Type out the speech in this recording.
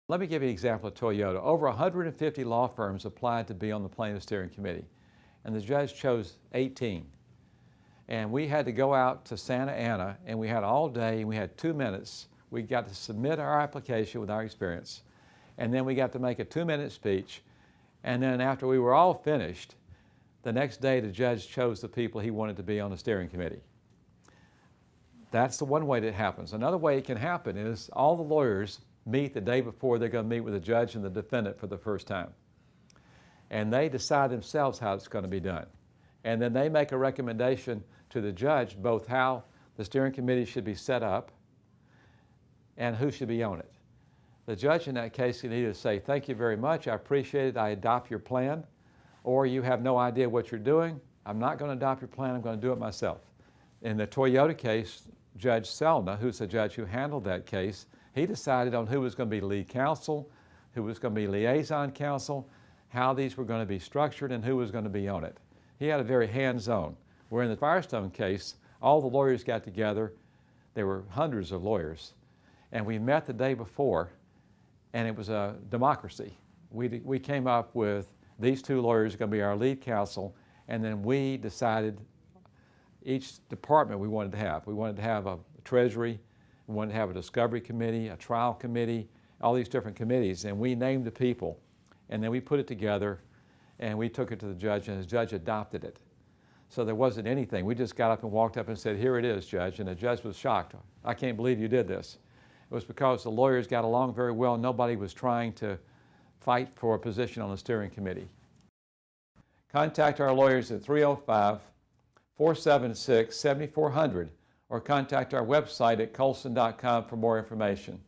Let me give you an example of Toyota. Over 150 law firms applied to be on the plaintiff steering committee, and the judge chose 18. And we had to go out to Santa Ana, and we had all day, and we had 2 minutes. We got to submit our application with our experience, and then we got to make a 2-minute speech, and then after we were all finished, the next day the judge chose the people he wanted to be on the steering committee. That's the one way that it happens. Another way it can happen is all the lawyers meet the day before they're going to meet with the judge and the defendant for the first time. And they decide themselves how it's going to be done. And then they make a recommendation to the judge both how the steering committee should be set up and who should be on it. The judge in that case can either say, "Thank you very much, I appreciate it, I adopt your plan," or "You have no idea what you're doing, I'm not going to adopt your plan, I'm going to do it myself." In the Toyota case, Judge Selna, who's the judge who handled that case, he decided on who was going to be lead counsel, who was going to be liaison counsel, how these were going to be structured, and who was going to be on it. He had a very hands-on. Where in the Firestone case, all the lawyers got together. There were hundreds of lawyers. And we met the day before, and it was a democracy. We came up with these 2 lawyers are going to be our lead counsel, and then we decided each department we wanted to have. We wanted to have a treasury, we wanted to have a discovery committee, a trial committee, all these different committees, and we named the people, and then we put it together, and we took it to the judge, and the judge adopted it. So there wasn't anything. We just got up and walked up and said, "Here it is, Judge," and the judge was shocked. "I can't believe you did this." It was because the lawyers got along very well. Nobody was trying to fight for a position on the steering committee. Contact our lawyers at 305-476-7400 or contact our website at colson.com for more information.